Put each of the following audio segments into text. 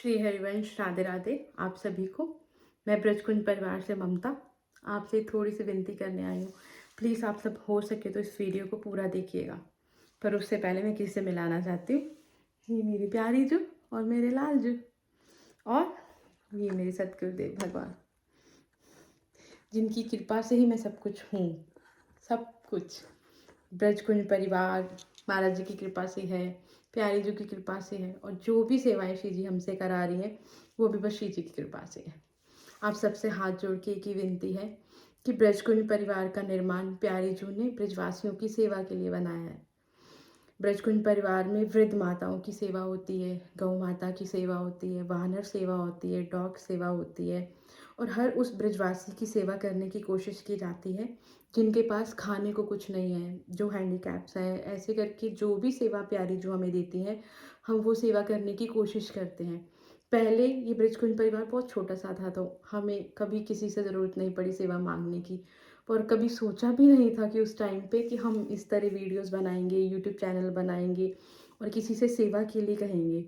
श्री हरिवंश, राधे राधे आप सभी को। मैं ब्रजकुंज परिवार से ममता आपसे थोड़ी सी विनती करने आई हूँ। प्लीज़ आप सब हो सके तो इस वीडियो को पूरा देखिएगा। पर उससे पहले मैं किसी से मिलाना चाहती हूँ। ये मेरी प्यारी जू और मेरे लाल जू और ये मेरे सतगुरुदेव भगवान, जिनकी कृपा से ही मैं सब कुछ हूँ। सब कुछ ब्रजकुंज परिवार महाराज जी की कृपा से है, प्यारी जी की कृपा से है, और जो भी सेवाएं श्री जी हमसे करा रही हैं वो भी बस श्री जी की कृपा से है। आप सबसे हाथ जोड़ के एक ही विनती है कि ब्रजकुंज परिवार का निर्माण प्यारी जू ने ब्रजवासियों की सेवा के लिए बनाया है। ब्रजकुंज परिवार में वृद्ध माताओं की सेवा होती है, गौ माता की सेवा होती है, वानर सेवा होती है, डॉग सेवा होती है, और हर उस ब्रजवासी की सेवा करने की कोशिश की जाती है जिनके पास खाने को कुछ नहीं है, जो हैंडीकैप्स हैं। ऐसे करके जो भी सेवा प्यारी जो हमें देती हैं, हम वो सेवा करने की कोशिश करते हैं। पहले ये ब्रजकुंज परिवार बहुत छोटा सा था, तो हमें कभी किसी से ज़रूरत नहीं पड़ी सेवा मांगने की, और कभी सोचा भी नहीं था कि उस टाइम पे कि हम इस तरह वीडियोस बनाएंगे, यूट्यूब चैनल बनाएंगे और किसी से सेवा के लिए कहेंगे।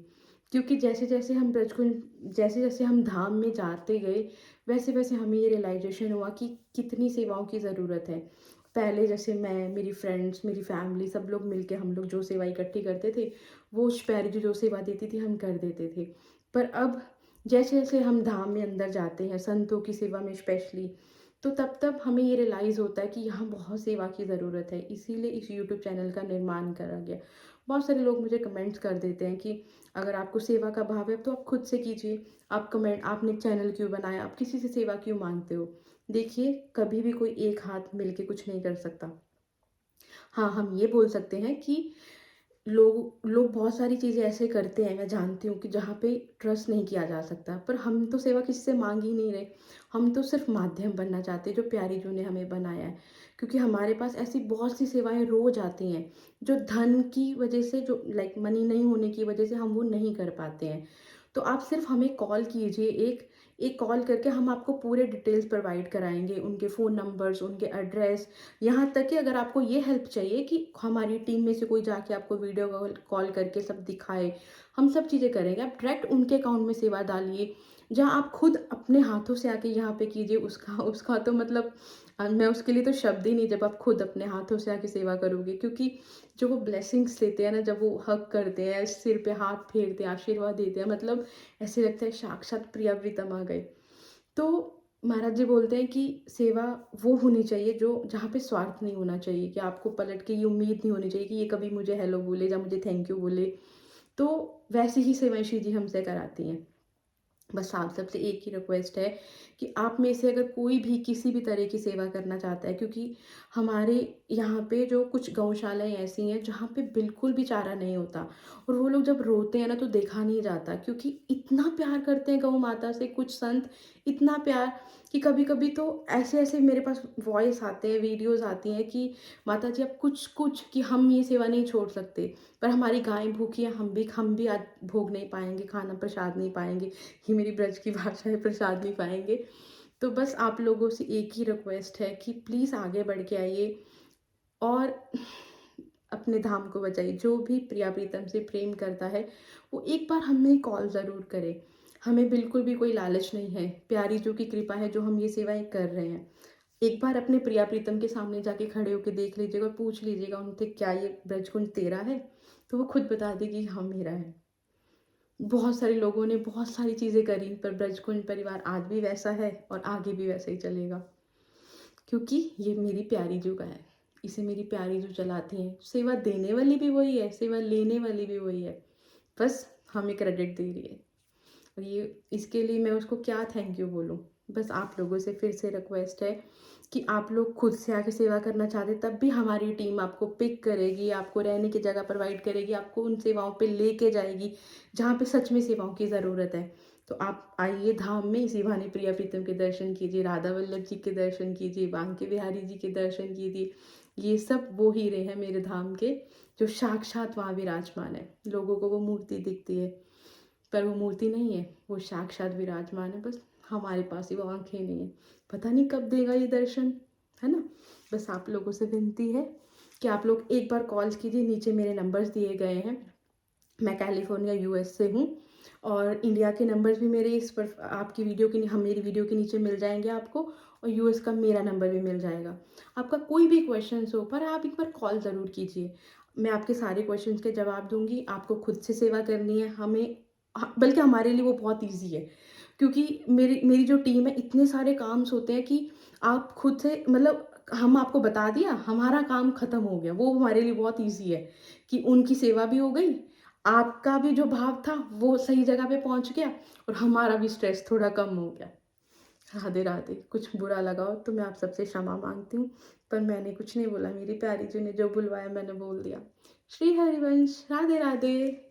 क्योंकि जैसे जैसे हम जैसे जैसे हम धाम में जाते गए, वैसे वैसे हमें ये रियलाइजेशन हुआ कि कितनी सेवाओं की ज़रूरत है। पहले जैसे मैं, मेरी फ्रेंड्स, मेरी फैमिली, सब लोग मिलके हम लोग जो सेवा इकट्ठी करते थे, वो पैरी जो सेवा देती थी हम कर देते थे। पर अब जैसे जैसे हम धाम में अंदर जाते हैं, संतों की सेवा में स्पेशली, तो तब तब हमें ये रियलाइज़ होता है कि यहाँ बहुत सेवा की ज़रूरत है। इसीलिए इस यूट्यूब चैनल का निर्माण करा गया। बहुत सारे लोग मुझे कमेंट्स कर देते हैं कि अगर आपको सेवा का भाव है तो आप खुद से कीजिए। आपने चैनल क्यों बनाया, आप किसी से सेवा क्यों मांगते हो। देखिए, कभी भी कोई एक हाथ मिलके कुछ नहीं कर सकता। हाँ, हम ये बोल सकते हैं कि लोग लोग बहुत सारी चीज़ें ऐसे करते हैं, मैं जानती हूँ कि जहाँ पे ट्रस्ट नहीं किया जा सकता, पर हम तो सेवा किसी से मांग ही नहीं रहे। हम तो सिर्फ माध्यम बनना चाहते हैं जो प्यारी जू ने हमें बनाया है। क्योंकि हमारे पास ऐसी बहुत सी सेवाएं रोज आती हैं जो धन की वजह से, जो लाइक मनी नहीं होने की वजह से हम वो नहीं कर पाते हैं। तो आप सिर्फ हमें कॉल कीजिए, एक एक कॉल करके हम आपको पूरे डिटेल्स प्रोवाइड कराएंगे, उनके फ़ोन नंबर्स, उनके एड्रेस, यहाँ तक कि अगर आपको ये हेल्प चाहिए कि हमारी टीम में से कोई जाके आपको वीडियो कॉल करके सब दिखाए, हम सब चीज़ें करेंगे। आप डायरेक्ट उनके अकाउंट में सेवा डालिए, जहाँ आप खुद अपने हाथों से आके यहाँ पे कीजिए। उसका उसका तो मतलब मैं उसके लिए तो शब्द ही नहीं, जब आप खुद अपने हाथों से आके सेवा करोगे। क्योंकि जो वो ब्लेसिंग्स देते हैं ना, जब वो हग करते हैं, सिर पे हाथ फेरते हैं, आशीर्वाद देते हैं, मतलब ऐसे लगता है साक्षात प्रियव्रतम आ गए। तो महाराज जी बोलते हैं कि सेवा वो होनी चाहिए जो जहाँ पे स्वार्थ नहीं होना चाहिए, कि आपको पलट के ये उम्मीद नहीं होनी चाहिए कि ये कभी मुझे हेलो बोले या मुझे थैंक यू बोले। तो वैसी ही सेवाएं श्री जी हमसे कराती हैं। बस आप सबसे एक ही रिक्वेस्ट है कि आप में से अगर कोई भी किसी भी तरह की सेवा करना चाहता है, क्योंकि हमारे यहाँ पे जो कुछ गौशालाएं ऐसी हैं जहाँ पे बिल्कुल भी चारा नहीं होता, और वो लोग जब रोते हैं ना तो देखा नहीं जाता, क्योंकि इतना प्यार करते हैं गौ माता से कुछ संत, इतना प्यार कि कभी कभी तो ऐसे ऐसे मेरे पास वॉइस आते हैं, वीडियोस आती हैं कि माता जी अब कुछ कुछ कि हम ये सेवा नहीं छोड़ सकते, पर हमारी गाय भूखी है, हम भी आज भोग नहीं पाएंगे, खाना प्रसाद नहीं पाएंगे। ये मेरी ब्रज की भाषा है, प्रसाद नहीं पाएंगे। तो बस आप लोगों से एक ही रिक्वेस्ट है कि प्लीज़ आगे बढ़ के आइए और अपने धाम को बचाइए। जो भी प्रिया प्रीतम से प्रेम करता है वो एक बार हमें कॉल ज़रूर करे। हमें बिल्कुल भी कोई लालच नहीं है, प्यारी जो की कृपा है जो हम ये सेवाएं कर रहे हैं। एक बार अपने प्रिया प्रीतम के सामने जाके खड़े होकर देख लीजिएगा और पूछ लीजिएगा उनसे, क्या ये ब्रजकुंज तेरा है? तो वो खुद बता देगी हाँ मेरा है। बहुत सारे लोगों ने बहुत सारी चीज़ें करी, पर ब्रजकुंज परिवार आज भी वैसा है और आगे भी वैसे ही चलेगा, क्योंकि ये मेरी प्यारी जो का है। इसे मेरी प्यारी जो चलाती हैं, सेवा देने वाली भी वही है, सेवा लेने वाली भी वही है, बस हमें क्रेडिट दे रही है। और ये इसके लिए मैं उसको क्या थैंक यू बोलूँ। बस आप लोगों से फिर से रिक्वेस्ट है कि आप लोग खुद से आके सेवा करना चाहते तब भी हमारी टीम आपको पिक करेगी, आपको रहने की जगह प्रोवाइड करेगी, आपको उन सेवाओं पे लेके जाएगी जहाँ पे सच में सेवाओं की ज़रूरत है। तो आप आइए धाम में, इसी बहाने प्रिया प्रीतम के दर्शन कीजिए, राधा वल्लभ जी के दर्शन कीजिए, बांके बिहारी जी के दर्शन कीजिए। ये सब वो हीरे हैं मेरे धाम के जो साक्षात वहाँ विराजमान है। लोगों को वो मूर्ति दिखती है, पर वो मूर्ति नहीं है, वो साक्षात विराजमान है। बस हमारे पास ही वो आंखें नहीं है, पता नहीं कब देगा ये दर्शन, है ना। बस आप लोगों से विनती है कि आप लोग एक बार कॉल कीजिए, नीचे मेरे नंबर्स दिए गए हैं। मैं कैलिफोर्निया यूएस से हूँ और इंडिया के नंबर्स भी मेरे इस पर आपकी वीडियो के मेरी वीडियो के नीचे मिल जाएंगे आपको, और यूएस का मेरा नंबर भी मिल जाएगा। आपका कोई भी क्वेश्चन हो पर आप एक बार कॉल ज़रूर कीजिए, मैं आपके सारे क्वेश्चंस के जवाब दूंगी। आपको खुद से सेवा करनी है, हमें बल्कि हमारे लिए वो बहुत ईजी है, क्योंकि मेरी मेरी जो टीम है, इतने सारे काम्स होते हैं कि आप खुद से मतलब हम आपको बता दिया, हमारा काम ख़त्म हो गया। वो हमारे लिए बहुत ईज़ी है कि उनकी सेवा भी हो गई, आपका भी जो भाव था वो सही जगह पे पहुँच गया, और हमारा भी स्ट्रेस थोड़ा कम हो गया। राधे राधे। कुछ बुरा लगा हो तो मैं आप सबसे क्षमा मांगती हूँ, पर मैंने कुछ नहीं बोला, मेरी प्यारी जी ने जो बुलवाया मैंने बोल दिया। श्री हरिवंश। राधे राधे।